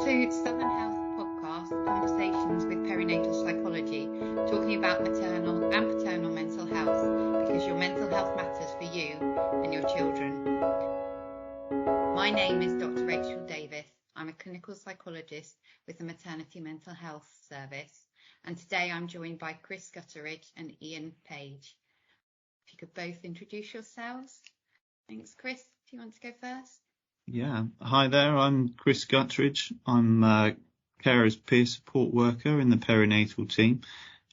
to Southern Health Podcast, Conversations with Perinatal Psychology, talking about maternal and paternal mental health, because your mental health matters for you and your children. My name is Dr. Rachel Davies. I'm a clinical psychologist with the Maternity Mental Health Service, and today I'm joined by Chris Gutteridge and Ian Page. If you could both introduce yourselves. Thanks, Chris. Do you want to go first? Yeah. Hi there. I'm Chris Gutteridge. I'm a carer's peer support worker in the Perinatal Team,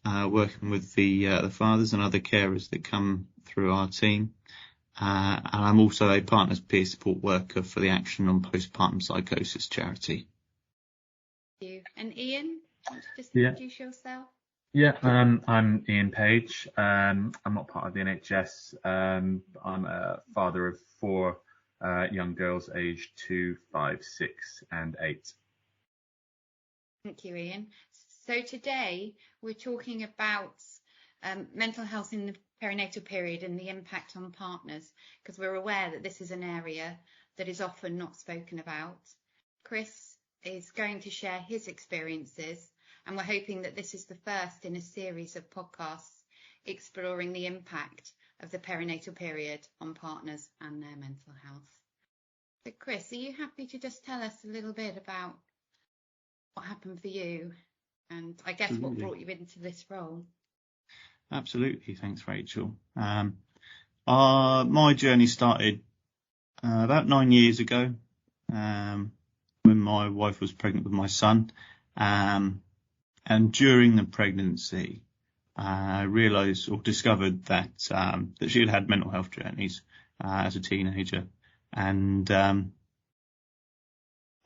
working with the fathers and other carers that come through our team. And I'm also a partner's peer support worker for the Action on Postpartum Psychosis charity. Thank you. And Ian, do you want to just introduce yourself? Yeah, I'm Ian Page. I'm not part of the NHS. I'm a father of four young girls aged 2, 5, 6 and 8. Thank you, Ian. So today we're talking about mental health in the perinatal period and the impact on partners, because we're aware that this is an area that is often not spoken about. Chris is going to share his experiences, and we're hoping that this is the first in a series of podcasts exploring the impact of the perinatal period on partners and their mental health. So Chris, are you happy to just tell us a little bit about what happened for you and I guess what brought you into this role? Absolutely. Thanks, Rachel. My journey started about 9 years ago when my wife was pregnant with my son. And during the pregnancy, I realised or discovered that she had mental health journeys as a teenager. And I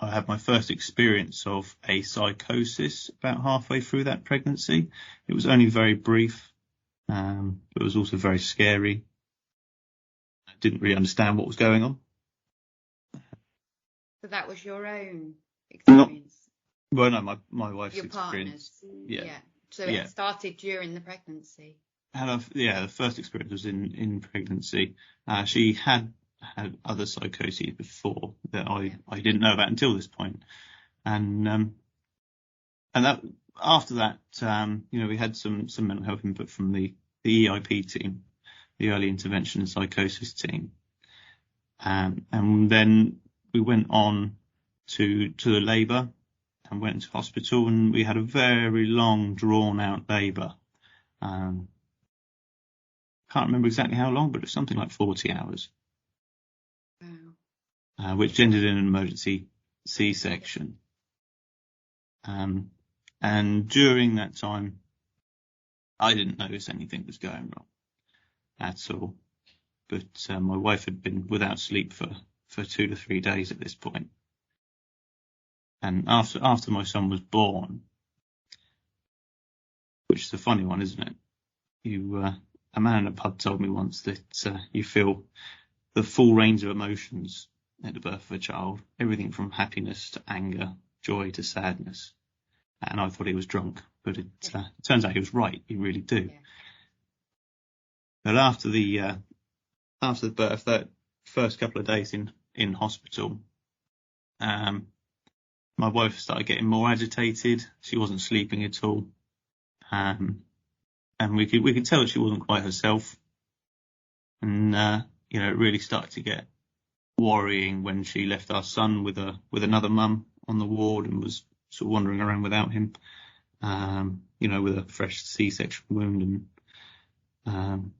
had my first experience of a psychosis about halfway through that pregnancy. It was only very brief, but it was also very scary. I didn't really understand what was going on. So that was your own experience? Well, no, my wife's your experience. Partner's. Yeah. So it started during the pregnancy. The first experience was in pregnancy. She had other psychoses before that I didn't know about until this point. And that after that, we had some mental health input from the EIP team, the Early Intervention and Psychosis team. And then we went on to the labour and went into hospital, and we had a very long, drawn-out labour. Can't remember exactly how long, but it was something like 40 hours. Wow. Which ended in an emergency C-section. And during that time, I didn't notice anything was going wrong at all. But my wife had been without sleep for 2 to 3 days at this point. And after my son was born, which is a funny one, isn't it? A man in a pub told me once that you feel the full range of emotions at the birth of a child, everything from happiness to anger, joy to sadness. And I thought he was drunk, but it turns out he was right. You really do. Yeah. But after the birth, that first couple of days in hospital, my wife started getting more agitated. She wasn't sleeping at all, and we could tell that she wasn't quite herself. And it really started to get worrying when she left our son with another mum on the ward and was sort of wandering around without him, with a fresh C-section wound, and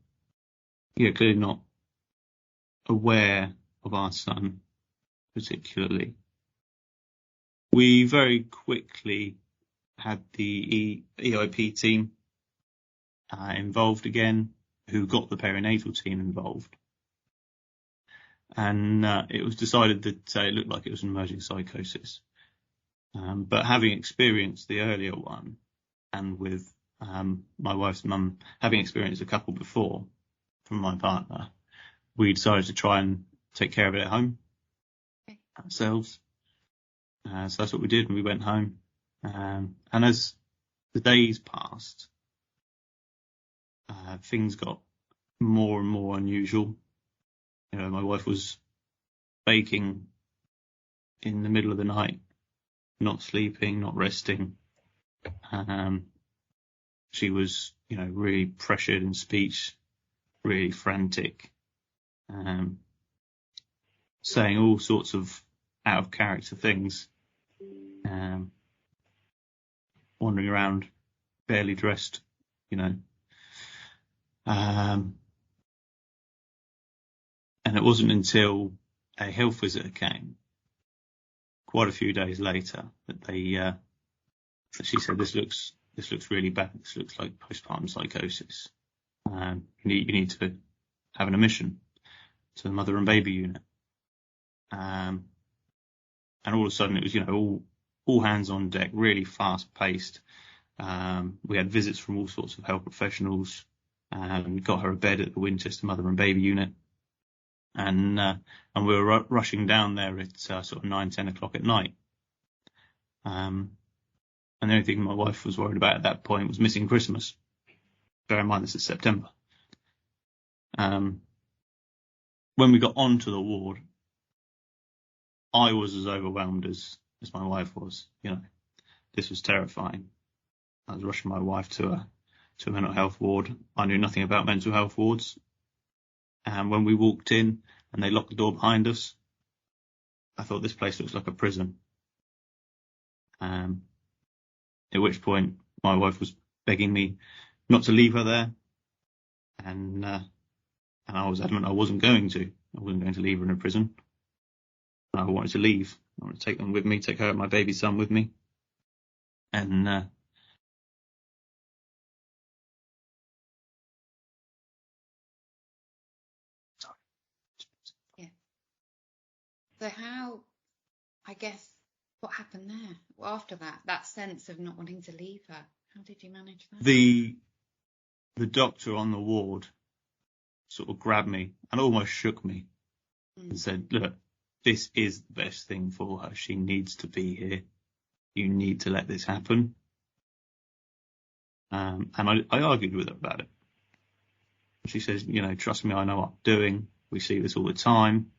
clearly not aware of our son particularly. We very quickly had the EIP team involved again, who got the perinatal team involved. And it was decided that it looked like it was an emerging psychosis. But having experienced the earlier one, and with my wife's mum having experienced a couple before from my partner, we decided to try and take care of it at home ourselves. So that's what we did, and we went home. And as the days passed, things got more and more unusual. My wife was baking in the middle of the night not sleeping, not resting. She was, really pressured in speech, really frantic, saying all sorts of out of character things, wandering around barely dressed, and it wasn't until a health visitor came quite a few days later that she said, this looks really bad. This looks like postpartum psychosis. You need to have an admission to the mother and baby unit. And all of a sudden it was, all hands on deck, really fast paced. We had visits from all sorts of health professionals, and got her a bed at the Winchester mother and baby unit. And we were rushing down there at sort of 9-10 o'clock at night. And the only thing my wife was worried about at that point was missing Christmas. Bear in mind this is September. When we got onto the ward, I was as overwhelmed as my wife was. This was terrifying. I was rushing my wife to a mental health ward. I knew nothing about mental health wards. And when we walked in and they locked the door behind us, I thought, this place looks like a prison. At which point my wife was begging me not to leave her there. And I was adamant I wasn't going to. I wasn't going to leave her in a prison. I wanted to leave. I wanted to take them with me, take her and my baby son with me. And Yeah. So what happened there? Well, after that sense of not wanting to leave her, how did you manage that? The doctor on the ward sort of grabbed me and almost shook me and said, look, this is the best thing for her. She needs to be here. You need to let this happen. And I argued with her about it. She says, trust me, I know what I'm doing. We see this all the time.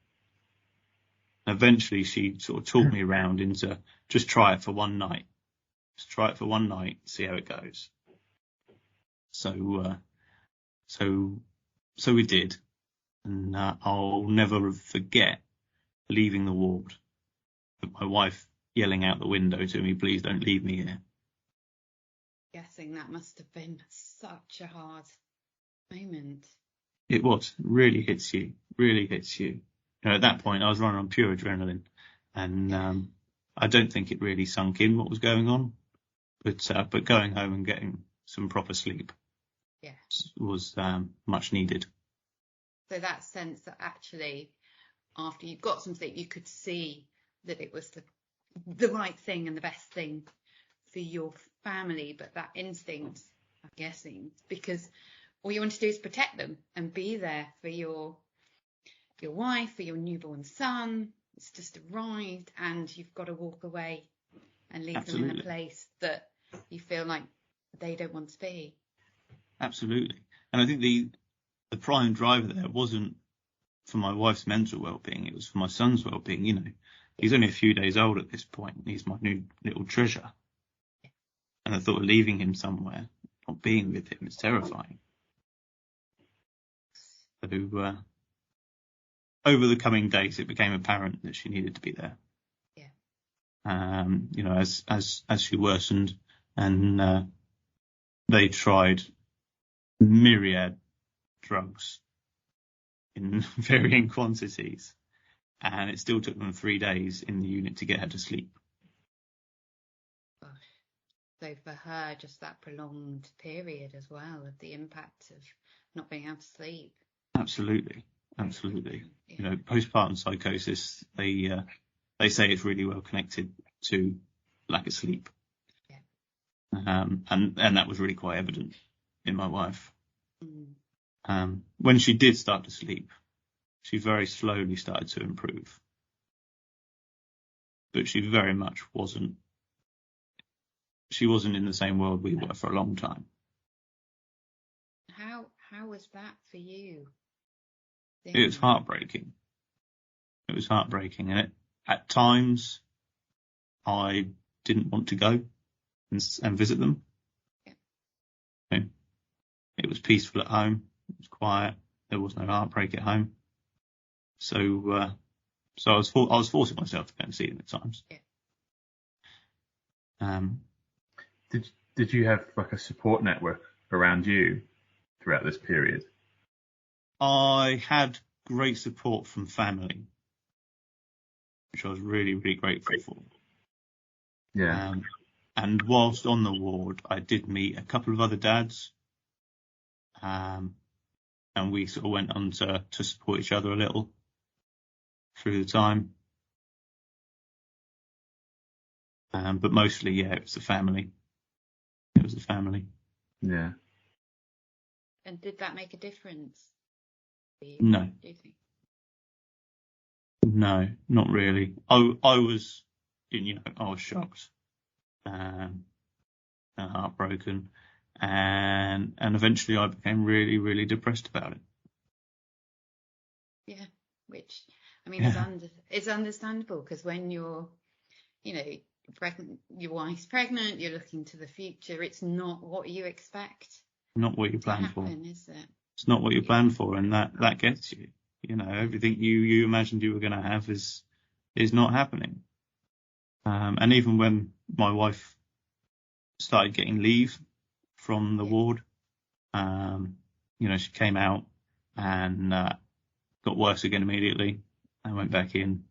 Eventually, she sort of talked me around into just try it for one night. Just try it for one night, see how it goes. So we did. And I'll never forget leaving the ward, my wife yelling out the window to me, please don't leave me here. Guessing that must have been such a hard moment. It was. It really hits you. At that point, I was running on pure adrenaline, and I don't think it really sunk in what was going on. But going home and getting some proper sleep, was much needed. So that sense that actually, after you got some sleep, you could see that it was the right thing and the best thing for your family. But that instinct, I'm guessing, because all you want to do is protect them and be there for your wife, for your newborn son. It's just arrived and you've got to walk away and leave them in a place that you feel like they don't want to be. Absolutely. And I think the prime driver there wasn't for my wife's mental well-being, it was for my son's well-being. He's only a few days old at this point. He's my new little treasure. And I thought of leaving him somewhere, not being with him, is terrifying. So over the coming days, it became apparent that she needed to be there. As she worsened, and they tried myriad drugs in varying quantities, and it still took them 3 days in the unit to get her to sleep. Gosh. So for her, just that prolonged period as well of the impact of not being able to sleep. Absolutely. Yeah. Postpartum psychosis, they say it's really well connected to lack of sleep. Yeah. And that was really quite evident in my wife. When she did start to sleep, she very slowly started to improve. But she very much wasn't. She wasn't in the same world we were for a long time. How was that for you? It was heartbreaking. And at times, I didn't want to go and visit them. Yeah. So it was peaceful at home. It was quiet. There was no heartbreak at home. So I was forcing myself to go and see them at times. Yeah. Did you have like a support network around you throughout this period? I had great support from family, which I was really, really grateful for. Yeah. And whilst on the ward, I did meet a couple of other dads, and we sort of went on to support each other a little through the time. But mostly, yeah, it was the family. It was the family. Yeah. And did that make a difference for you? No. Do you think? No, not really. I was, I was shocked, and heartbroken, and eventually I became really, really depressed about it. Yeah, which I mean Yeah. is understandable, because when you're, pregnant, your wife's pregnant, you're looking to the future. It's not what you expect Not what you to planned for. happen, is it? It's not what you planned for, and that gets you. Everything you imagined you were going to have is not happening. And even when my wife started getting leave from the ward, she came out and got worse again immediately. I went back in,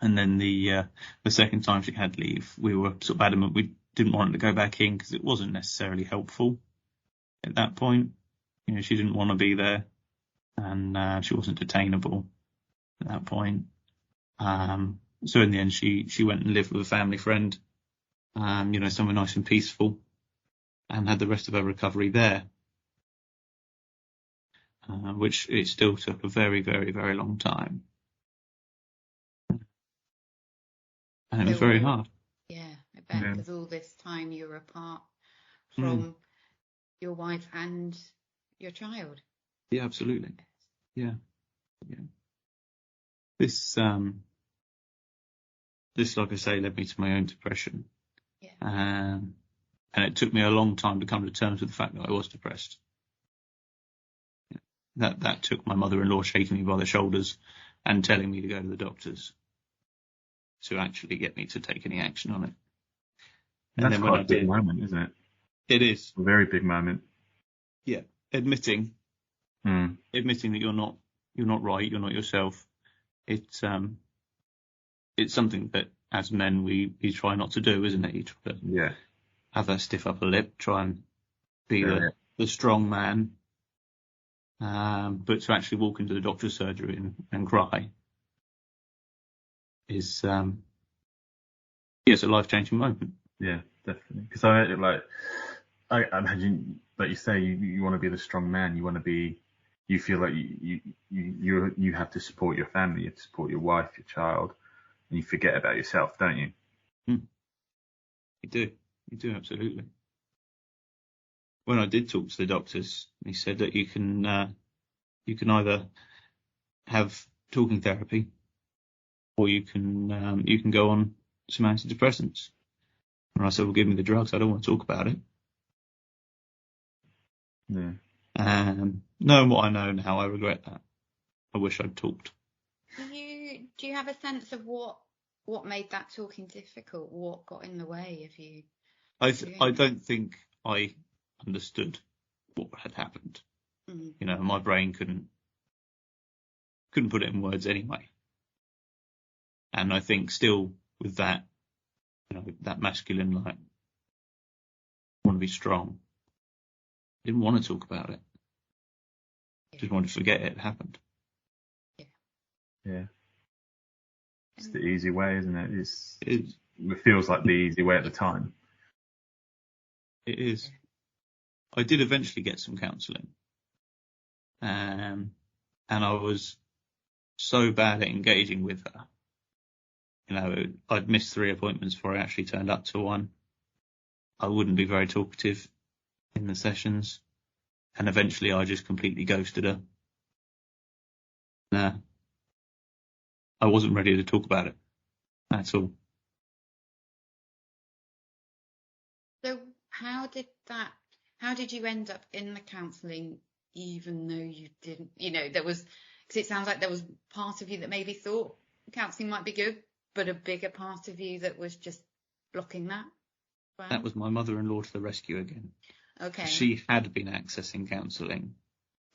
and then the second time she had leave, we were sort of adamant we didn't want her to go back in because it wasn't necessarily helpful at that point. She didn't want to be there, and she wasn't attainable at that point. So in the end, she went and lived with a family friend, somewhere nice and peaceful, and had the rest of her recovery there, which it still took a very, very, very long time. And it was very hard. Yeah, I bet, because all this time you were apart from your wife and your child. Yeah, absolutely. Yeah. This, like I say, led me to my own depression. Yeah. And it took me a long time to come to terms with the fact that I was depressed. That took my mother-in-law shaking me by the shoulders and telling me to go to the doctors to actually get me to take any action on it. And that's quite a big moment, isn't it? It is a very big moment. Yeah, admitting that you're not right, you're not yourself. It's something that as men we try not to do, isn't it? You try to have that stiff upper lip, try and be the strong man. But to actually walk into the doctor's surgery and cry is it's a life-changing moment. Yeah, definitely. Because I imagine, like you say, you want to be the strong man. You want to be. You feel like you have to support your family. You have to support your wife, your child, and you forget about yourself, don't you? You do absolutely. When I did talk to the doctors, he said that you can either have talking therapy, or you can go on some antidepressants. And I said, well, give me the drugs. I don't want to talk about it. Yeah. Knowing what I know now, I regret that. I wish I'd talked. Do you have a sense of what made that talking difficult? What got in the way of you? I don't think I understood what had happened. My brain couldn't put it in words anyway. And I think still with that, that masculine, like, want to be strong. Didn't want to talk about it. Just wanted to forget it happened. Yeah. It's the easy way, isn't it? It feels like the easy way at the time. It is. I did eventually get some counselling. And I was so bad at engaging with her. I'd missed 3 appointments before I actually turned up to one. I wouldn't be very talkative in the sessions. And eventually I just completely ghosted her. I wasn't ready to talk about it at all. how did you end up in the counselling, even though you didn't, there was, because it sounds like there was part of you that maybe thought counselling might be good, but a bigger part of you that was just blocking that? Well, That was my mother-in-law to the rescue again. okay. She had been accessing counselling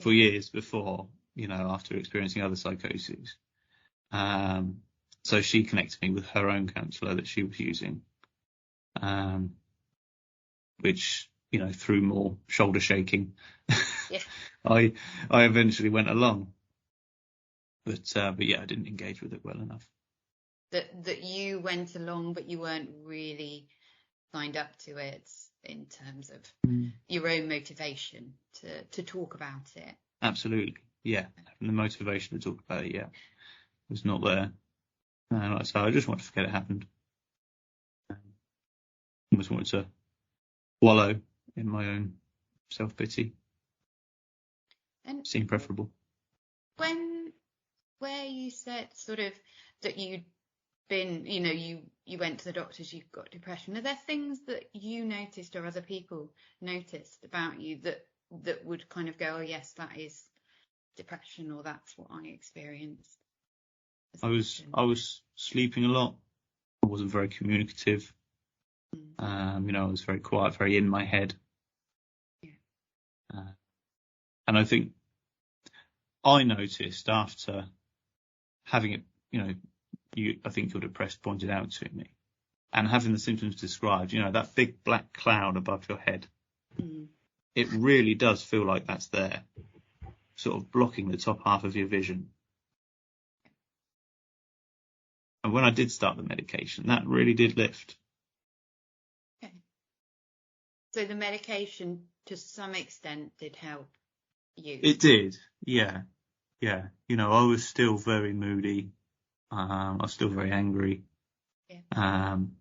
for years before, after experiencing other psychoses. So she connected me with her own counsellor that she was using, which, through more shoulder shaking, Yeah. I eventually went along. But yeah, I didn't engage with it well enough. That you went along, but you weren't really signed up to it in terms of your own motivation to talk about it. Absolutely, yeah. And the motivation to talk about it, was not there. Like I say, I just wanted to forget it happened. I just wanted to wallow in my own self-pity. And seemed preferable. Where you said sort of that you'd been, you went to the doctors, you've got depression, are there things that you noticed or other people noticed about you that would kind of go, oh yes, that is depression, or that's what I experienced? I was sleeping a lot. I wasn't very communicative. I was very quiet, very in my head. Yeah. And I think I noticed after having it, I think your depressed pointed out to me, and having the symptoms described, that big black cloud above your head, it really does feel like that's there, sort of blocking the top half of your vision. And when I did start the medication, that really did lift. Okay. So the medication, to some extent, did help you? It did, yeah. Yeah. I was still very moody. I was still very angry. Yeah. And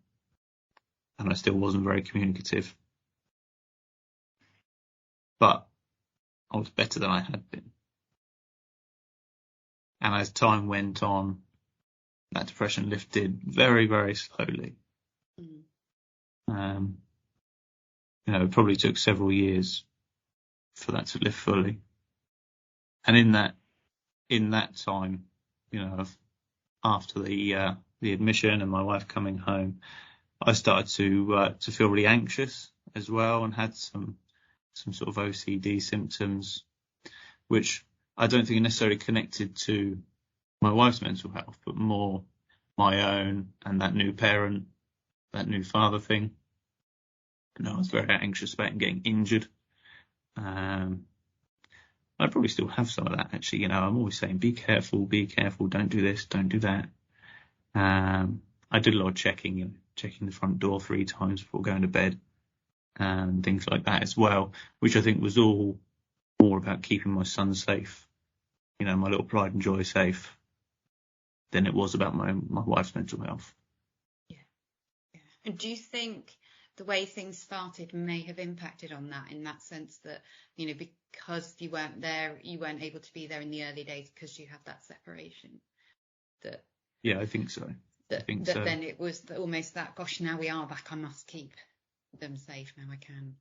I still wasn't very communicative. But I was better than I had been. And as time went on, that depression lifted very, very slowly. It probably took several years for that to lift fully. And in that time, after the admission and my wife coming home, I started to feel really anxious as well, and had some sort of OCD symptoms, which I don't think are necessarily connected to my wife's mental health, but more my own and that new parent, that new father thing. I was very anxious about getting injured. I probably still have some of that, actually. I'm always saying, be careful, don't do this, don't do that. I did a lot of checking the front door 3 times before going to bed, and things like that as well, which I think was all more about keeping my son safe, my little pride and joy safe, than it was about my wife's mental health. Yeah. And do you think the way things started may have impacted on that, in that sense that, because you weren't there, you weren't able to be there in the early days because you had that separation? Yeah, I think so. Then it was almost that, gosh, now we are back, I must keep them safe, now I can.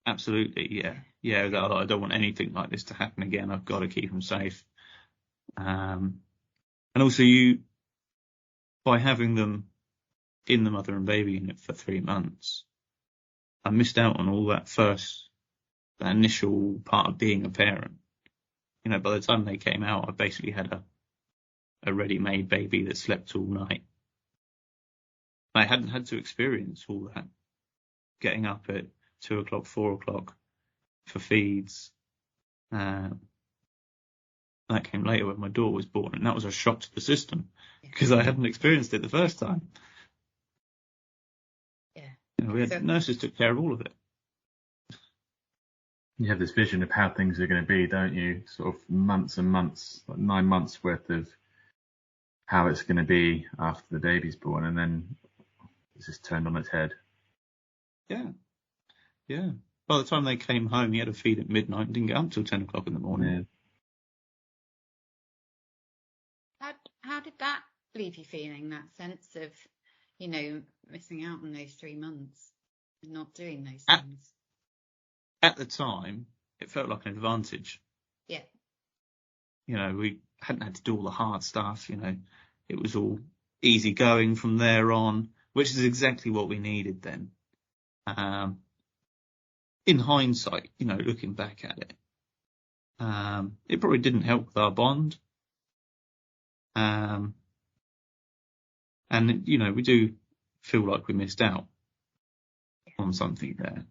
Absolutely, yeah. That I don't want anything like this to happen again. I've got to keep them safe. And also, by having them in the mother and baby unit for 3 months, I missed out on all that initial part of being a parent. By the time they came out, I basically had a ready-made baby that slept all night. I hadn't had to experience all that, getting up at 2 o'clock, 4 o'clock for feeds. That came later when my daughter was born, and that was a shock to the system because I hadn't experienced it the first time. Yeah. We had nurses took care of all of it. You have this vision of how things are going to be, don't you? Sort of months and months, like 9 months worth of how it's going to be after the baby's born, and then it's just turned on its head. Yeah. By the time they came home, he had a feed at midnight and didn't get up till 10 o'clock in the morning. Yeah. How did that leave you feeling, that sense of, missing out on those 3 months? not doing those At, things. at the time, it felt like an advantage. Yeah. You know, we hadn't had to do all the hard stuff. You know, it was all easy going from there on, which is exactly what we needed then. In hindsight, you know, looking back at it, it probably didn't help with our bond. And, you know, we do feel like we missed out on something there.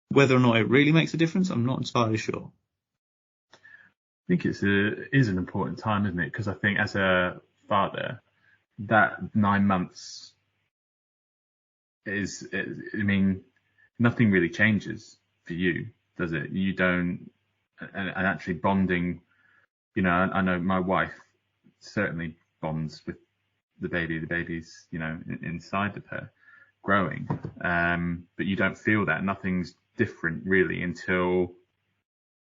Whether or not it really makes a difference, I'm not entirely sure. I think it is an important time, isn't it? Because I think as a father, that 9 months I mean, nothing really changes for you, does it? You don't, and actually bonding, you know, I know my wife certainly bonds with the baby's, you know, inside of her growing. But you don't feel that. Nothing's different really until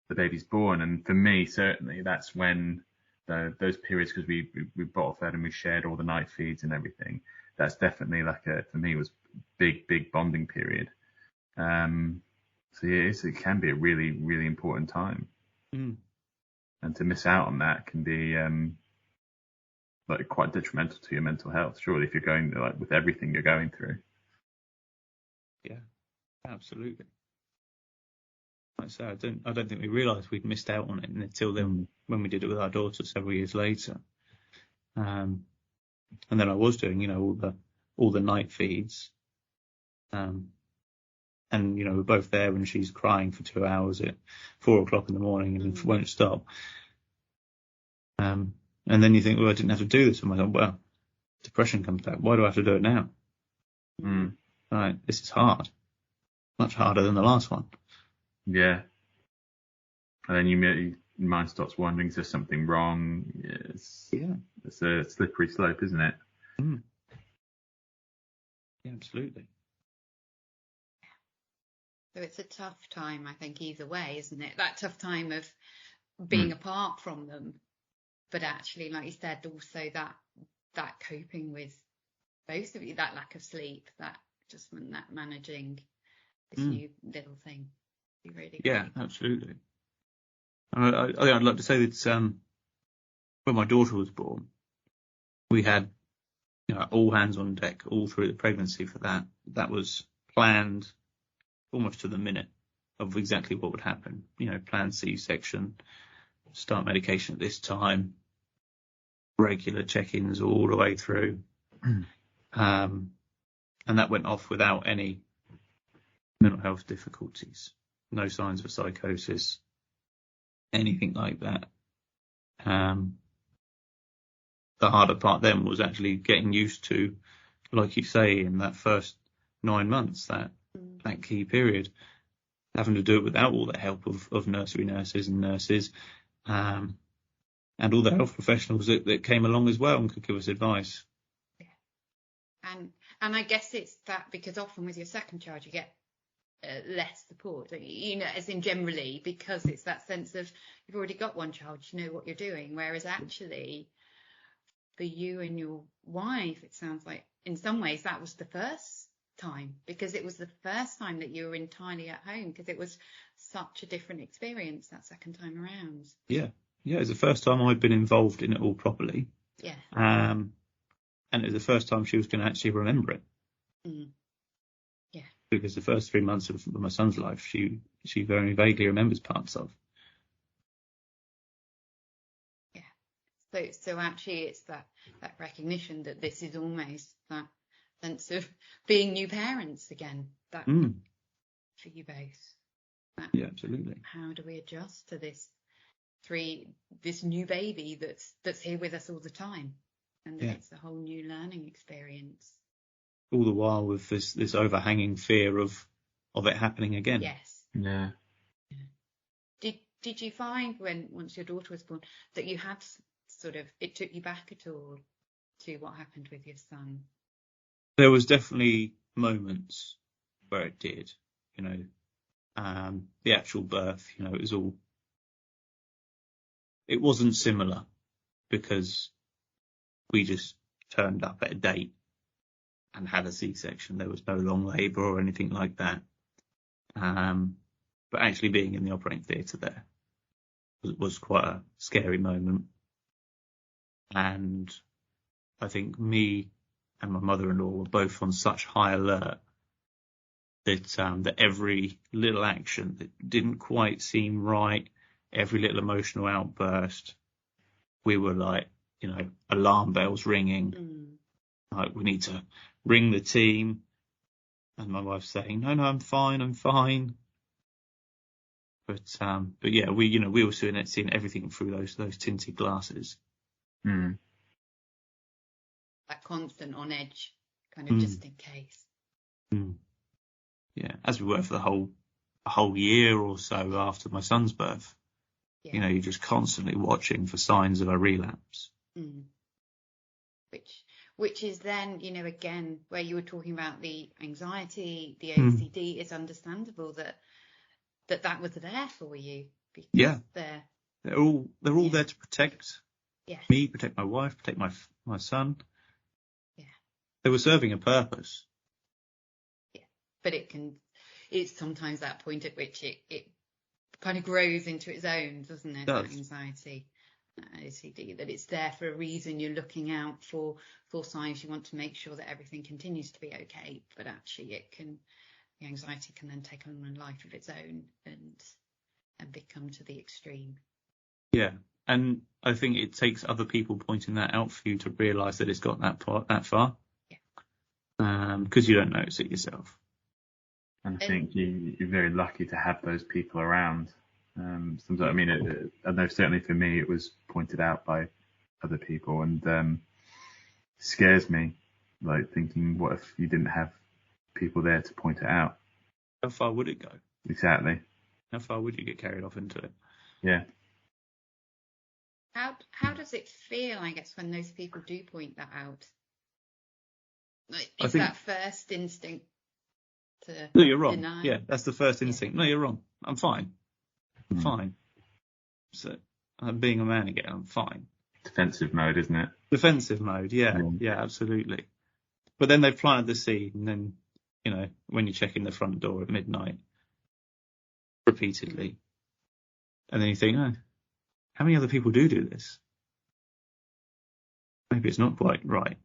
the baby's born. And for me, certainly, that's when those periods, because we bottle fed and we shared all the night feeds and everything. That's definitely like for me, was big bonding period. So yeah, it can be a really, really important time. Mm. And to miss out on that can be like quite detrimental to your mental health, surely, if you're going like with everything you're going through. Yeah, absolutely. Like I say, I don't think we realised we'd missed out on it until then, when we did it with our daughter several years later. And then I was doing, you know, all the night feeds. And, you know, we're both there when she's crying for 2 hours at 4 o'clock in the morning and won't stop. And then you think, well, I didn't have to do this. And I thought, well, depression comes back. Why do I have to do it now? Right, this is hard. Much harder than the last one. Yeah. And then your mind starts wondering, is there something wrong? It's a slippery slope, isn't it? Yeah, absolutely. So it's a tough time, I think, either way, isn't it? That tough time of being apart from them, but actually, like you said, also that coping with both of you, that lack of sleep, that adjustment, that managing this new little thing. Be really Yeah, great. absolutely. I think I'd like to say that when my daughter was born, we had, you know, all hands on deck all through the pregnancy for that. That was planned almost to the minute of exactly what would happen. You know, planned C-section, start medication at this time, regular check-ins all the way through. And that went off without any mental health difficulties, no signs of psychosis, anything like that. The harder part then was actually getting used to, like you say, in that first 9 months, that key period, having to do it without all the help of nursery nurses and nurses, and all the health professionals that came along as well and could give us advice. Yeah. And I guess it's that, because often with your second child you get less support, you know, as in generally, because it's that sense of you've already got one child, you know what you're doing, whereas actually for you and your wife, it sounds like in some ways that was the first time, because it was the first time that you were entirely at home, because it was such a different experience that second time around. Yeah, it was the first time I'd been involved in it all properly. Yeah. And it was the first time she was going to actually remember it. Yeah. Because the first 3 months of my son's life, she very vaguely remembers parts of. So actually it's that recognition that this is almost that sense of being new parents again, that for you both. Yeah, absolutely. How do we adjust to this new baby that's here with us all the time, and that it's a whole new learning experience. All the while with this overhanging fear of it happening again. Yes. Yeah. Did you find once your daughter was born that you had sort of, it took you back at all to what happened with your son? There was definitely moments where it did, you know, the actual birth, you know, it wasn't similar because we just turned up at a date and had a C-section. There was no long labour or anything like that. But actually being in the operating theatre there was quite a scary moment. And I think me and my mother-in-law were both on such high alert that every little action that didn't quite seem right, every little emotional outburst, we were like, alarm bells ringing. Like, we need to ring the team. And my wife's saying, no, I'm fine. But yeah, we were seeing everything through those tinted glasses. Mm. That constant on edge, kind of just in case. Yeah, as we were for the whole year or so after my son's birth. Yeah. You're just constantly watching for signs of a relapse. Which is then, again, where you were talking about the anxiety, the OCD, it's understandable that was there for you. Because they're all there to protect me, protect my wife, protect my son. Yeah. They were serving a purpose. Yeah. But it's sometimes that point at which it kind of grows into its own, doesn't it? That anxiety, OCD, that it's there for a reason. You're looking out for signs. You want to make sure that everything continues to be okay, but actually the anxiety can then take on a life of its own and become to the extreme. Yeah, and I think it takes other people pointing that out for you to realise that it's got that far. Yeah. Because you don't notice it yourself. And I think you're very lucky to have those people around. Sometimes, I mean, I know certainly for me it was pointed out by other people, and scares me, like thinking, what if you didn't have people there to point it out? How far would it go? Exactly. How far would you get carried off into it? Yeah. How does it feel, I guess, when those people do point that out? Like, that first instinct to no, you're wrong. deny? Yeah, that's the first instinct. No, you're wrong. I'm fine. Fine. So I'm being a man again. I'm fine. Defensive mode, isn't it? Defensive mode. Yeah, absolutely. But then they've planted the seed, and then when you're checking the front door at midnight repeatedly, and then you think, oh, how many other people do this? Maybe it's not quite right.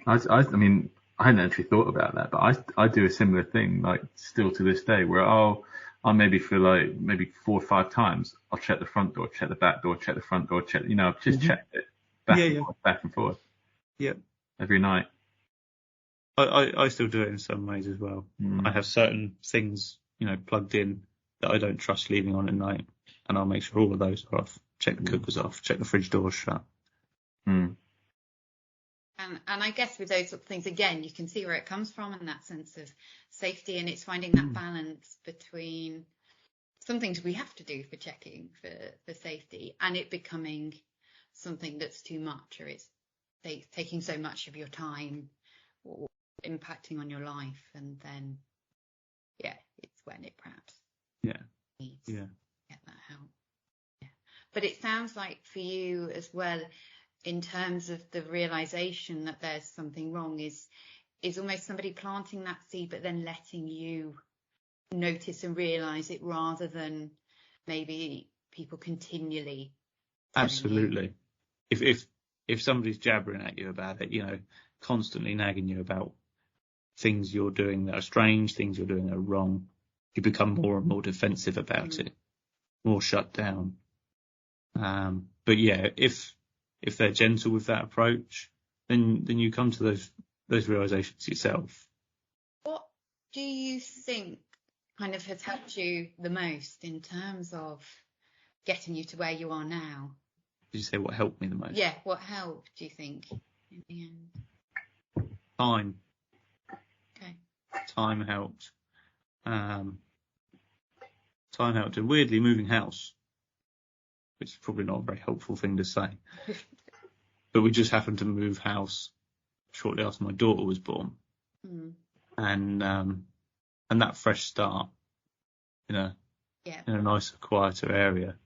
I mean, I hadn't actually thought about that, but I do a similar thing, like still to this day, where I'll maybe for like maybe 4 or 5 times, I'll check the front door, check the back door, check the front door, check, I've just checked it back and forth. Yeah. Every night. I still do it in some ways as well. I have certain things, plugged in that I don't trust leaving on at night, and I'll make sure all of those are off. Check the cookers off, check the fridge doors shut. And I guess with those sort of things, again, you can see where it comes from and that sense of safety, and it's finding that balance between some things we have to do for checking for safety and it becoming something that's too much, or it's taking so much of your time or impacting on your life, and then it's when it perhaps needs to get that help. But it sounds like for you as well, in terms of the realization that there's something wrong, is almost somebody planting that seed, but then letting you notice and realize it, rather than maybe people continually. Absolutely. If somebody's jabbering at you about it, constantly nagging you about things you're doing that are strange, things you're doing that are wrong, you become more and more defensive about it, more shut down. But yeah, if they're gentle with that approach, then you come to those realizations yourself. What do you think kind of has helped you the most in terms of getting you to where you are now? Did you say what helped me the most? Yeah, what helped, do you think, in the end? Time. Okay. Time helped. Time helped, and weirdly, moving house, which is probably not a very helpful thing to say. But we just happened to move house shortly after my daughter was born. And that fresh start in a nicer, quieter area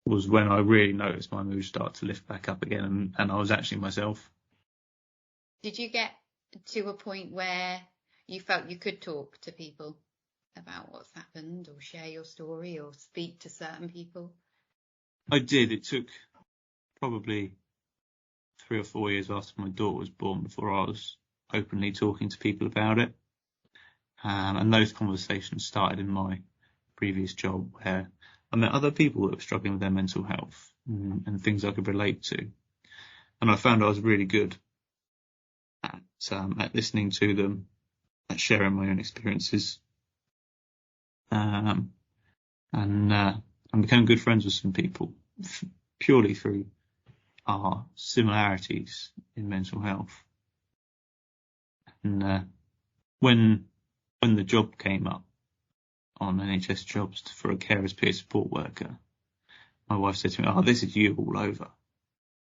was when I really noticed my mood start to lift back up again, and I was actually myself. Did you get to a point where you felt you could talk to people about what's happened, or share your story, or speak to certain people? I did. It took probably 3 or 4 years after my daughter was born before I was openly talking to people about it. And those conversations started in my previous job, where I met other people that were struggling with their mental health and things I could relate to. And I found I was really good at listening to them, at sharing my own experiences, and became good friends with some people purely through our similarities in mental health. And when the job came up on NHS jobs for a carer's peer support worker, my wife said to me, "Oh, this is you all over,"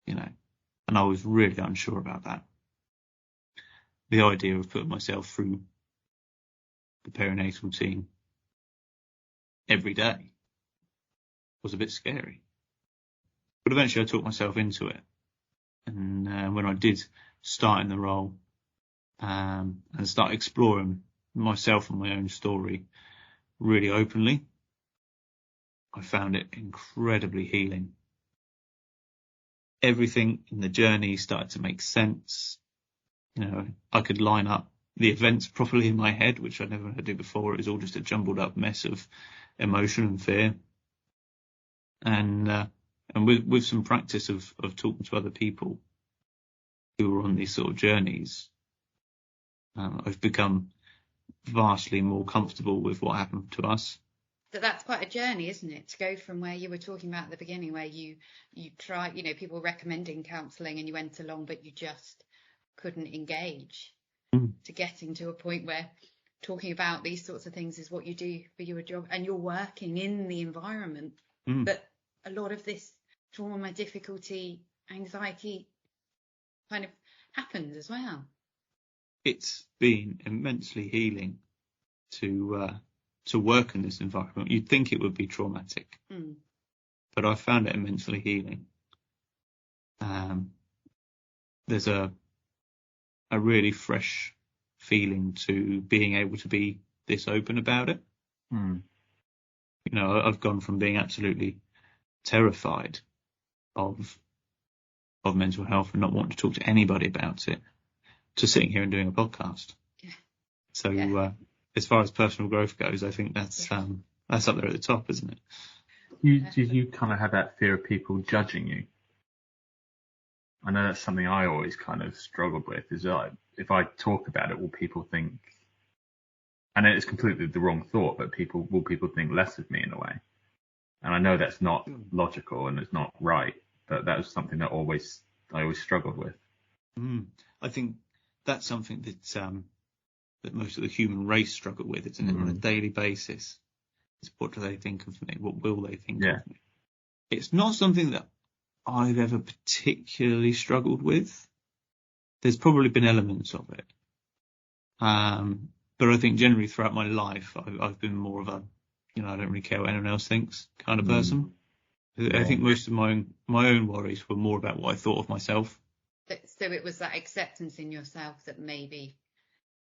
and I was really unsure about that. The idea of putting myself through the perinatal team every day was a bit scary. But eventually I talked myself into it. And when I did start in the role and start exploring myself and my own story really openly, I found it incredibly healing. Everything in the journey started to make sense. I could line up the events properly in my head, which I never had to do before. It was all just a jumbled up mess of emotion and fear. And with some practice of talking to other people who were on these sort of journeys, I've become vastly more comfortable with what happened to us. So that's quite a journey, isn't it? To go from where you were talking about at the beginning, where you tried, people recommending counselling and you went along, but you just couldn't engage, to getting to a point where talking about these sorts of things is what you do for your job, and you're working in the environment. But a lot of this trauma, difficulty, anxiety kind of happens as well. It's been immensely healing to work in this environment. You'd think it would be traumatic, but I found it immensely healing. There's a really fresh feeling to being able to be this open about it. I've gone from being absolutely terrified of mental health and not wanting to talk to anybody about it, to sitting here and doing a podcast. Yeah. So as far as personal growth goes, I think that's up there at the top, isn't it? Did you kind of have that fear of people judging you? I know that's something I always kind of struggled with, is like, if I talk about it, will people think, and it's completely the wrong thought, but will people think less of me in a way? And I know that's not logical and it's not right, but that was something that I always struggled with. I think that's something that most of the human race struggle with, isn't it, on a daily basis. It's what do they think of me? What will they think of me? It's not something that I've ever particularly struggled with. There's probably been elements of it. But I think generally throughout my life, I've been more of a, I don't really care what anyone else thinks kind of person. I think most of my own worries were more about what I thought of myself. So it was that acceptance in yourself that maybe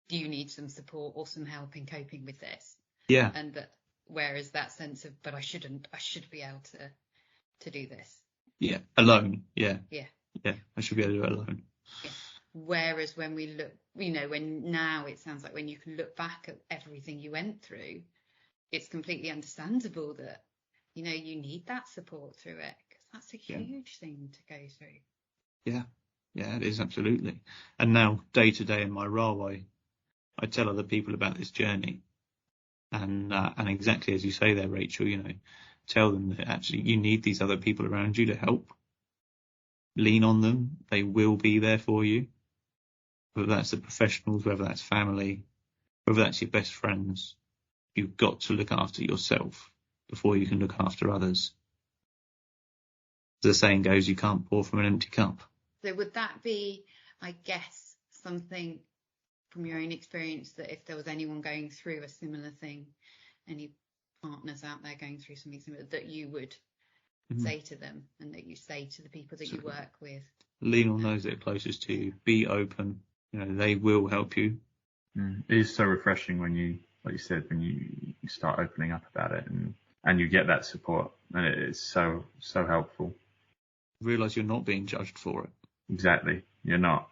you need some support or some help in coping with this. Yeah. And that, whereas that sense of, but I should be able to do this. Yeah. Alone. Yeah. Yeah. Yeah. I should be able to do it alone. Yeah. Whereas when we look, when now it sounds like when you can look back at everything you went through, it's completely understandable that, you need that support through it, because that's a huge thing to go through. Yeah. Yeah, it is, absolutely. And now, day to day in my role, I tell other people about this journey. And exactly as you say there, Rachel, tell them that actually you need these other people around you to help. Lean on them. They will be there for you. Whether that's the professionals, whether that's family, whether that's your best friends, you've got to look after yourself before you can look after others. As the saying goes, you can't pour from an empty cup. So would that be, I guess, something from your own experience, that if there was anyone going through a similar thing, any partners out there going through something similar, that you would say to them, and that you say to the people that you work with? Lean on those that are closest to you. Be open. they will help you. It is so refreshing when you, like you said, when you start opening up about it and you get that support, and it's so helpful. Realise you're not being judged for it. Exactly, you're not.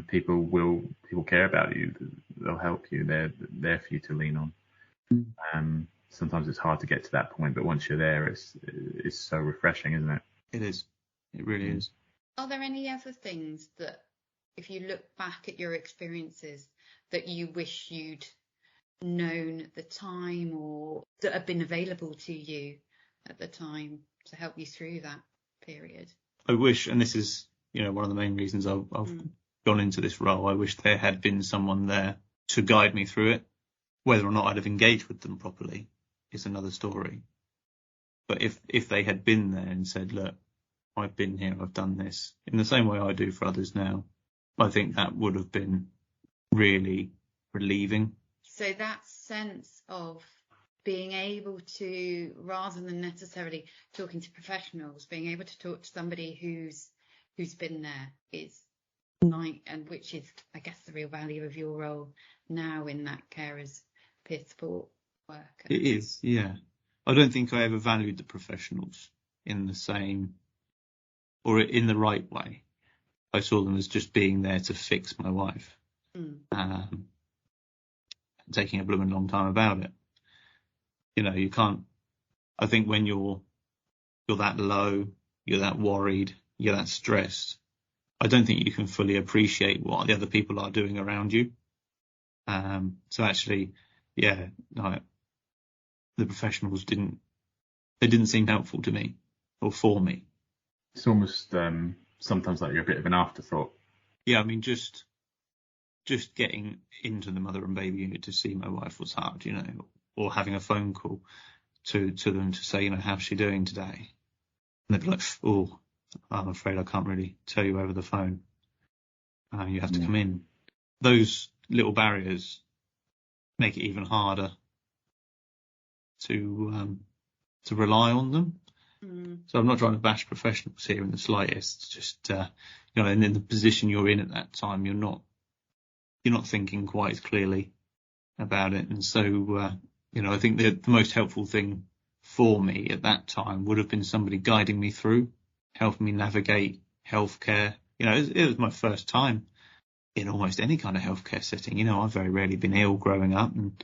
People care about you. They'll help you. They're there for you to lean on. Sometimes it's hard to get to that point, but once you're there, it's so refreshing, isn't it? It is. It really is. Are there any other things that, if you look back at your experiences, that you wish you'd known at the time, or that have been available to you at the time to help you through that period? I wish, and this is, one of the main reasons I've gone into this role, I wish there had been someone there to guide me through it. Whether or not I'd have engaged with them properly is another story. But if they had been there and said, look, I've been here, I've done this, in the same way I do for others now, I think that would have been really relieving. So that sense of being able to, rather than necessarily talking to professionals, being able to talk to somebody who's been there is and which is, I guess, the real value of your role now in that carers peer support work. It is, yeah. I don't think I ever valued the professionals in the same or in the right way. I saw them as just being there to fix my wife. Taking a blooming long time about it. You can't. I think when you're that low, you're that worried, you're that stressed, I don't think you can fully appreciate what the other people are doing around you. So actually, yeah, the professionals didn't seem helpful to me or for me. It's almost sometimes like you're a bit of an afterthought. Yeah, I mean, just getting into the mother and baby unit to see my wife was hard, or having a phone call to them to say, how's she doing today? And they'd be like, oh, I'm afraid I can't really tell you over the phone. You have to come in. Those little barriers make it even harder to rely on them. So I'm not trying to bash professionals here in the slightest. It's just, and in the position you're in at that time, you're not thinking quite as clearly about it. And so, I think the most helpful thing for me at that time would have been somebody guiding me through, helping me navigate healthcare. It was my first time in almost any kind of healthcare setting. I've very rarely been ill growing up and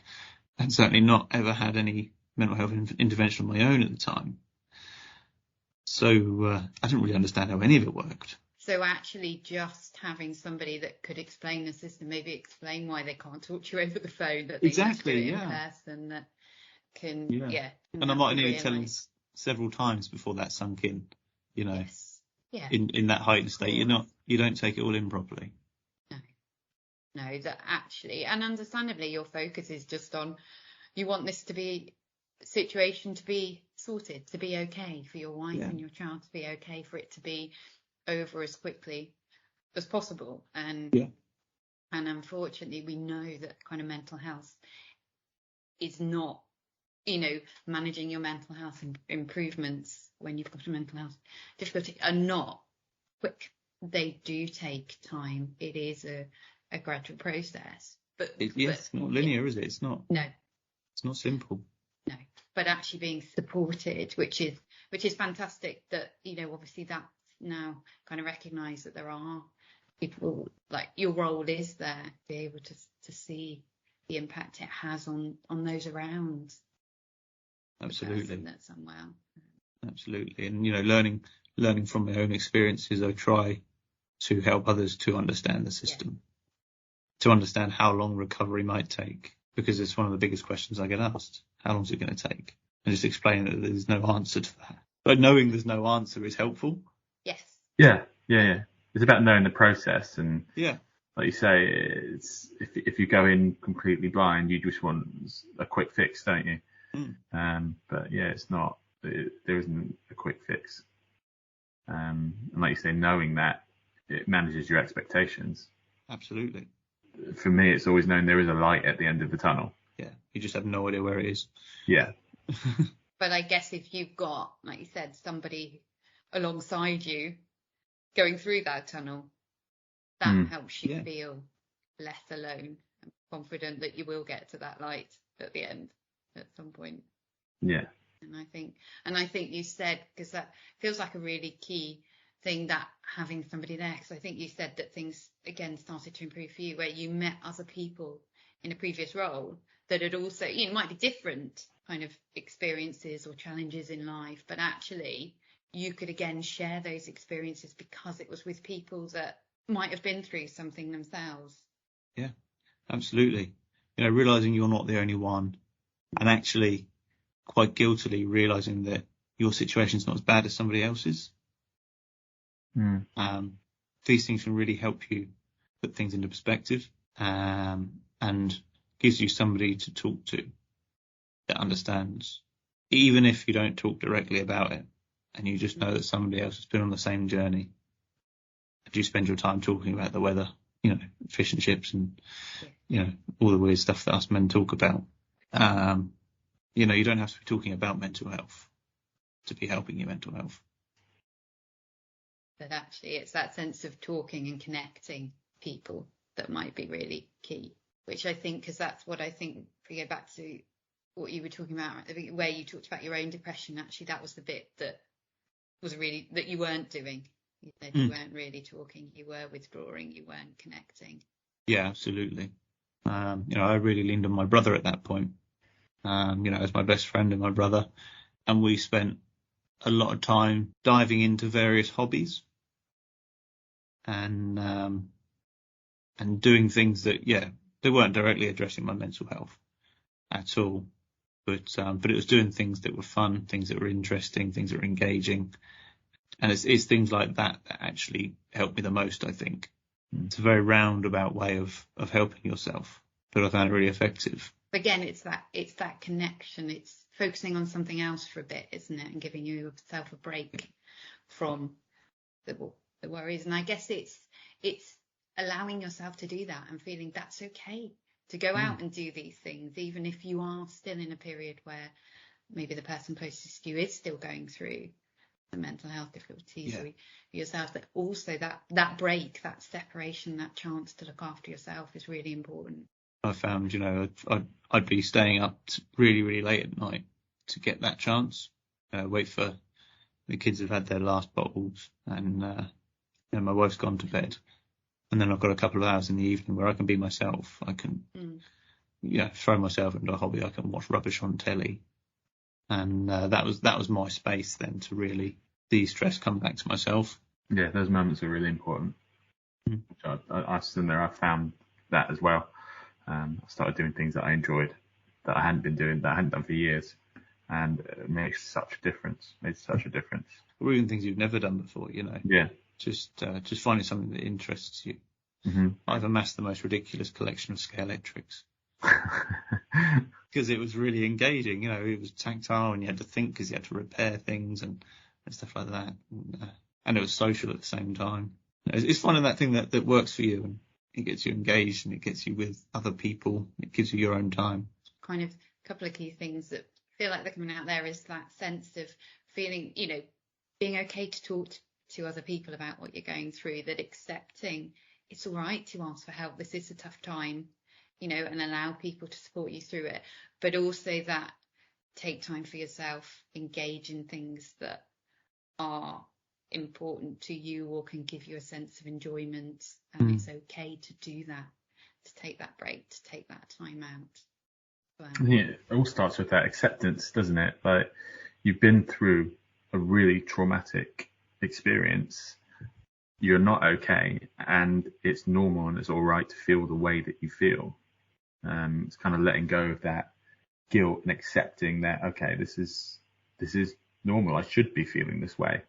certainly not ever had any mental health intervention of my own at the time. So I didn't really understand how any of it worked. So actually just having somebody that could explain the system, maybe explain why they can't talk to you over the phone, that they need to do it in person, that can, And I might have needed telling several times before that sunk in, Yes. Yeah. In that heightened state, you don't take it all in properly. No, that actually, and understandably, your focus is just on, you want this situation to be sorted, to be okay for your wife and your child, to be okay, for it to be over as quickly as possible. And unfortunately, we know that kind of mental health is not, managing your mental health improvements when you've got a mental health difficulty are not quick. They do take time. It is a gradual process. But it's not linear, is it? It's not. No. It's not simple. No. But actually being supported, which is fantastic that, obviously that's now kind of recognised that there are people, like your role is there to be able to see the impact it has on those around. Absolutely. That's unwell. Absolutely. And, learning from my own experiences, I try to help others to understand the system, to understand how long recovery might take, because it's one of the biggest questions I get asked. How long is it going to take? And just explain that there's no answer to that. But knowing there's no answer is helpful. Yes. Yeah. It's about knowing the process, and like you say, it's if you go in completely blind, you just want a quick fix, don't you? But it's not. There isn't a quick fix. And like you say, knowing that, it manages your expectations. Absolutely. For me, it's always known there is a light at the end of the tunnel. Yeah, you just have no idea where it is. Yeah. But I guess if you've got, like you said, somebody alongside you going through that tunnel, that helps you feel less alone. I'm confident that you will get to that light at the end at some point. Yeah. And I think you said, because that feels like a really key thing, that having somebody there, because I think you said that things again started to improve for you, where you met other people in a previous role that had also, might be different kind of experiences or challenges in life, but actually you could again share those experiences because it was with people that might have been through something themselves. Yeah, absolutely. Realizing you're not the only one, and actually quite guiltily realizing that your situation's not as bad as somebody else's. These things can really help you put things into perspective, and gives you somebody to talk to that understands, even if you don't talk directly about it, and you just know that somebody else has been on the same journey. And you spend your time talking about the weather, fish and chips, and all the weird stuff that us men talk about. You don't have to be talking about mental health to be helping your mental health. But actually it's that sense of talking and connecting people that might be really key, which I think, because that's what I think, if we go back to what you were talking about, where you talked about your own depression, actually that was the bit that was really, that you weren't doing. You said you weren't really talking, you were withdrawing, you weren't connecting. Yeah, absolutely. I really leaned on my brother at that point, as my best friend and my brother. And we spent a lot of time diving into various hobbies and doing things that, they weren't directly addressing my mental health at all. But it was doing things that were fun, things that were interesting, things that were engaging. And it's things like that actually helped me the most, I think. It's a very roundabout way of helping yourself, but I found it really effective. Again, it's that connection. It's focusing on something else for a bit, isn't it? And giving yourself a break from the worries. And I guess it's allowing yourself to do that and feeling that's okay to go out and do these things, even if you are still in a period where maybe the person closest to you is still going through the mental health difficulties or yourself, but also that break, that separation, that chance to look after yourself is really important. I found, I'd be staying up really, really late at night to get that chance, wait for the kids have had their last bottles and my wife's gone to bed. And then I've got a couple of hours in the evening where I can be myself. I can, throw myself into a hobby. I can watch rubbish on telly. And that was my space then to really de-stress, come back to myself. Yeah, those moments are really important. I found that as well. I started doing things that I enjoyed, that I hadn't been doing, that I hadn't done for years. And it makes such a difference. Or even things you've never done before, Yeah. Just finding something that interests you. Mm-hmm. I've amassed the most ridiculous collection of scale electrics. Because it was really engaging, it was tactile and you had to think because you had to repair things and stuff like that. And it was social at the same time. It's finding that thing that works for you, and it gets you engaged and it gets you with other people. It gives you your own time. Kind of a couple of key things that feel like they're coming out there is that sense of feeling, being okay to talk to other people about what you're going through, that accepting it's all right to ask for help. This is a tough time, and allow people to support you through it. But also that take time for yourself, engage in things that are important to you or can give you a sense of enjoyment. And it's okay to do that, to take that break, to take that time out. Wow. Yeah, it all starts with that acceptance, doesn't it? Like, you've been through a really traumatic experience. You're not okay, and it's normal and it's all right to feel the way that you feel. It's kind of letting go of that guilt and accepting that, okay, this is normal. I should be feeling this way.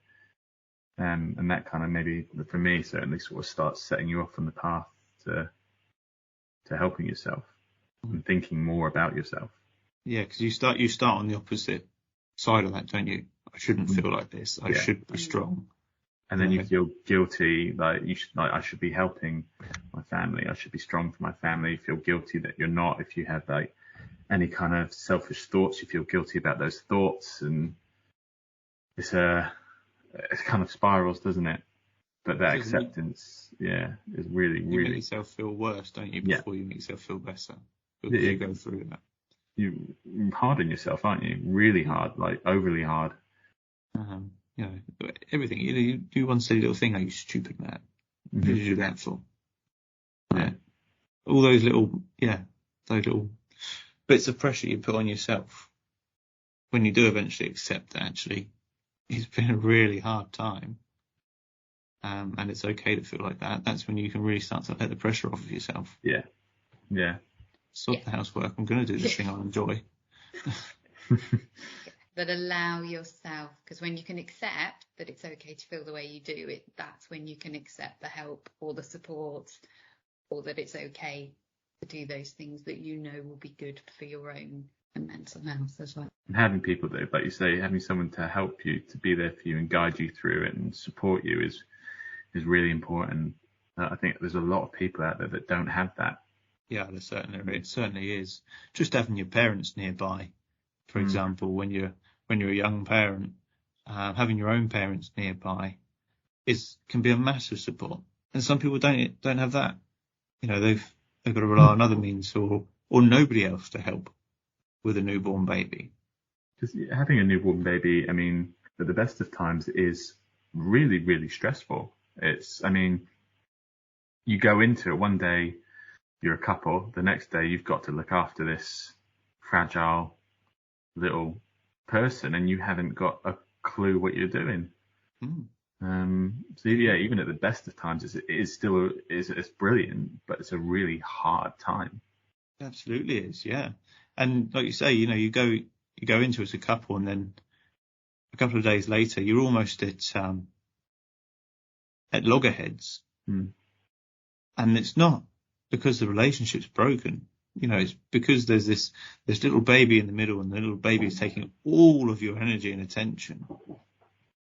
And that kind of, maybe for me, certainly sort of starts setting you off on the path to helping yourself and thinking more about yourself. Yeah, because you start on the opposite side of that, don't you? I shouldn't feel like this. I should be strong. And then you feel guilty, like I should be helping my family. I should be strong for my family. You feel guilty that you're not. If you have like any kind of selfish thoughts, you feel guilty about those thoughts, and it's kind of spirals, doesn't it? But that acceptance, is really, you really. make yourself feel worse, don't you, Yeah. before you make yourself feel better? Because you go through that. You're hard on yourself, aren't you? Really hard, like overly hard. You know, everything. You do one silly little thing. Are you stupid, man? What did you do that for? Yeah. All those little bits of pressure you put on yourself when you do eventually accept that actually it's been a really hard time. And it's okay to feel like that. That's when you can really start to let the pressure off of yourself. Yeah. Yeah. Stop the housework. I'm going to do this thing I enjoy. But allow yourself, because when you can accept that it's okay to feel the way you do, that's when you can accept the help or the support, or that it's okay to do those things that you know will be good for your own mental health as well. And having people that, like you say, having someone to help you, to be there for you and guide you through it and support you is really important. I think there's a lot of people out there that don't have that. Yeah, it certainly is. Just having your parents nearby, for example, when you're a young parent, having your own parents nearby can be a massive support. And some people don't have that. You know, they've got to rely on other means or nobody else to help with a newborn baby. Because having a newborn baby, I mean, at the best of times, is really, really stressful. You go into it one day, you're a couple. The next day, you've got to look after this fragile little person, and you haven't got a clue what you're doing. So yeah, even at the best of times, it's brilliant, but it's a really hard time. It absolutely is, yeah. And like you say, you know, you go into it as a couple, and then a couple of days later, you're almost at loggerheads. And it's not because the relationship's broken. You know, it's because there's this little baby in the middle, and the little baby is taking all of your energy and attention.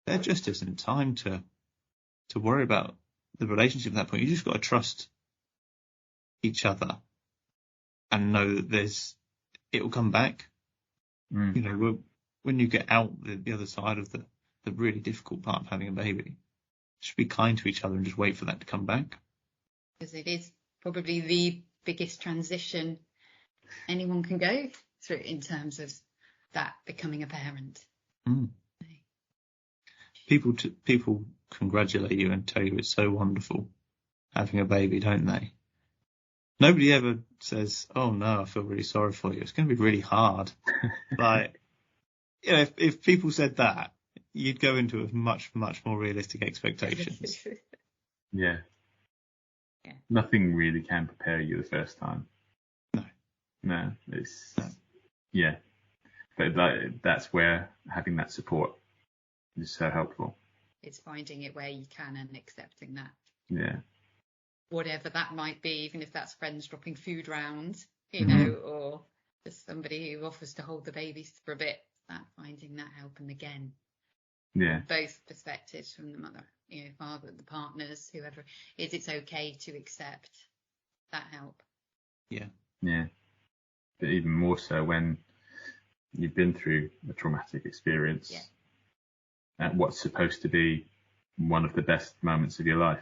There just isn't time to worry about the relationship at that point. You just got to trust each other and know that it will come back. You know, when you get out the other side of the really difficult part of having a baby, just be kind to each other and just wait for that to come back. Because it is probably the biggest transition anyone can go through in terms of that becoming a parent. People congratulate you and tell you it's so wonderful having a baby, don't they? Nobody ever says, "Oh no, I feel really sorry for you. It's going to be really hard." Like, you know, if people said that, you'd go into it with much, much more realistic expectations. Yeah. Nothing really can prepare you the first time. No, yeah. But that's where having that support is so helpful. It's finding it where you can and accepting that. Yeah. Whatever that might be, even if that's friends dropping food round, you know, or just somebody who offers to hold the babies for a bit, finding that help. And again, both perspectives, from the mother, you know, father, the partners, whoever, it's okay to accept that help. Yeah. But even more so when you've been through a traumatic experience, at what's supposed to be one of the best moments of your life.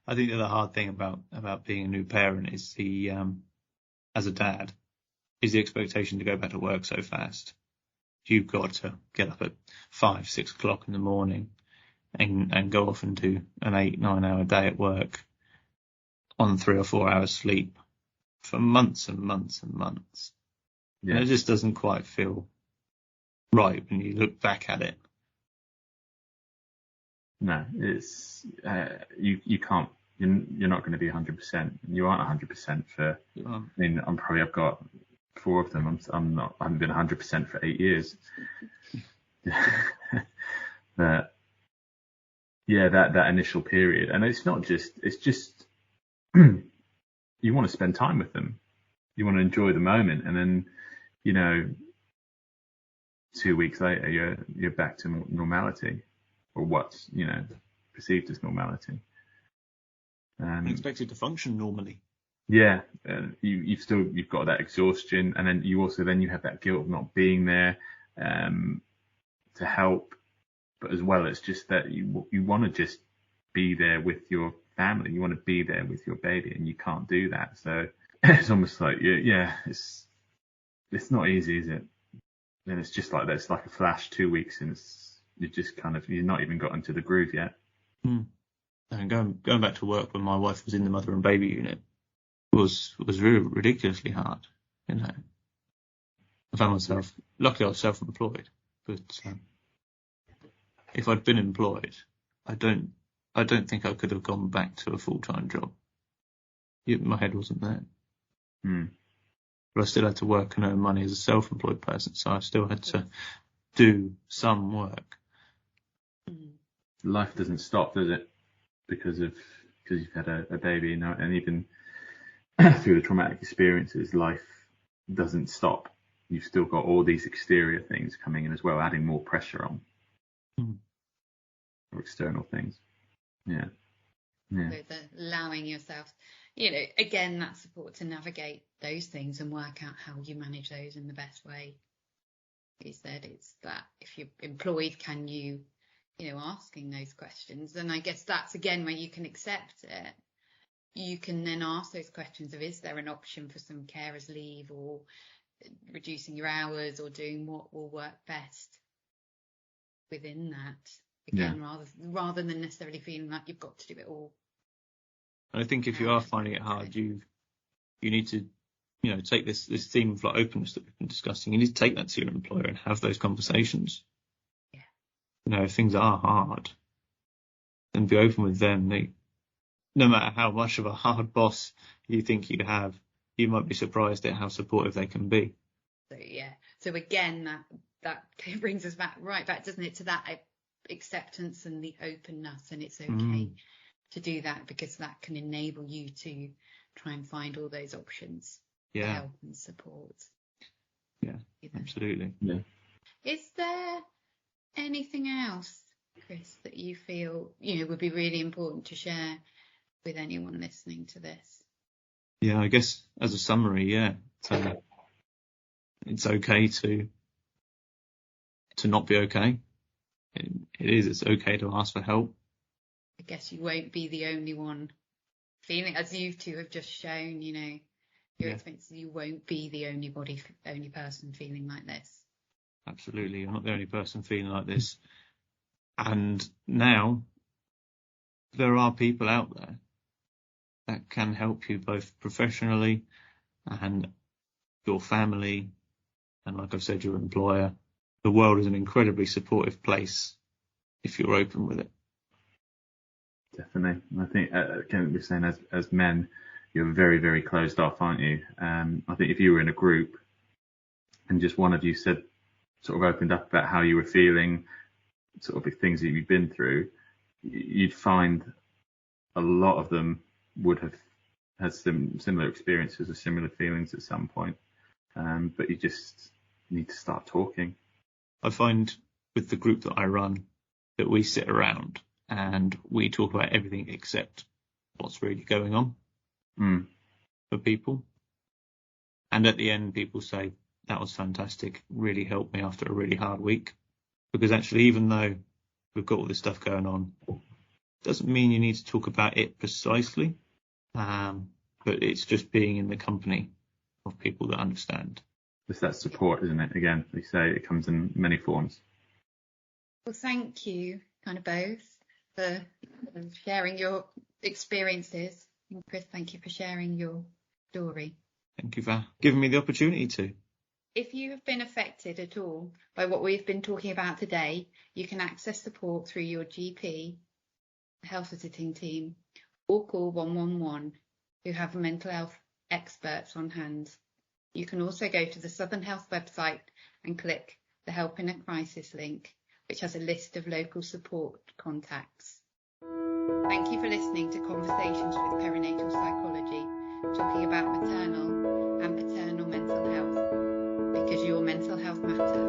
I think the hard thing about being a new parent is as a dad, is the expectation to go back to work so fast. You've got to get up at 5, 6 o'clock in the morning and go off and do an 8-9 hour day at work on 3 or 4 hours sleep for months and months and months. And it just doesn't quite feel right when you look back at it. No, it's you can't. You're not going to be 100%. You aren't 100% for. I mean, I've got 4 of them. I haven't been 100% for 8 years. But that initial period, and it's just you want to spend time with them. You want to enjoy the moment, and then, you know, 2 weeks later, you're back to normality, or what's, you know, perceived as normality. Expected to function normally. Yeah, you've got that exhaustion, and then you have that guilt of not being there to help, but as well, it's just that you want to just be there with your family. You want to be there with your baby, and you can't do that. So it's almost like, it's not easy, is it? And it's just like that. It's like a flash, 2 weeks, and you've not even got into the groove yet. And going back to work when my wife was in the mother and baby unit was really ridiculously hard. You know, I found myself, luckily I was self-employed, but if I'd been employed, I don't think I could have gone back to a full-time job. My head wasn't there. But I still had to work and earn money as a self-employed person, so I still had to do some work. Life doesn't stop, does it? Because you've had a baby, and even through the traumatic experiences, life doesn't stop. You've still got all these exterior things coming in as well, adding more pressure on, or external things. Yeah. So allowing yourself, again, that support to navigate those things and work out how you manage those in the best way. You said it's that if you're employed, can you, asking those questions. And I guess that's again where you can accept it. You can then ask those questions of, is there an option for some carers leave, or reducing your hours, or doing what will work best within that. Again, rather than necessarily feeling like you've got to do it all. And I think if you are finding it hard, you need to, take this theme of like openness that we've been discussing. You need to take that to your employer and have those conversations. Yeah. If things are hard, then be open with them. No matter how much of a hard boss you think you have, you might be surprised at how supportive they can be. So again, that brings us back, doesn't it, to that acceptance and the openness, and it's okay to do that, because that can enable you to try and find all those options for help and support. Absolutely. Is there anything else, Chris, that you feel would be really important to share with anyone listening to this? I guess as a summary, it's okay to not be okay. It's okay to ask for help. I guess you won't be the only one feeling, as you two have just shown, your experiences, you won't be the only person feeling like this. Absolutely. You're not the only person feeling like this. And now there are people out there that can help you both professionally and your family, and like I've said, your employer. The world is an incredibly supportive place if you're open with it. Definitely. I think, again, we're saying as men, you're very, very closed off, aren't you? I think if you were in a group and just one of you sort of opened up about how you were feeling, sort of the things that you've been through, you'd find a lot of them would have had similar experiences or similar feelings at some point. But you just need to start talking. I find with the group that I run that we sit around and we talk about everything except what's really going on for people. And at the end, people say, that was fantastic, really helped me after a really hard week. Because actually, even though we've got all this stuff going on, doesn't mean you need to talk about it precisely. But it's just being in the company of people that understand. It's that support, isn't it? Again, they say it comes in many forms. Well, thank you, kind of both, for sharing your experiences. And Chris, thank you for sharing your story. Thank you for giving me the opportunity to. If you have been affected at all by what we've been talking about today, you can access support through your GP, health visiting team, or call 111, who have mental health experts on hand. You can also go to the Southern Health website and click the Help in a Crisis link, which has a list of local support contacts. Thank you for listening to Conversations with Perinatal Psychology, talking about maternal and paternal mental health, because your mental health matters.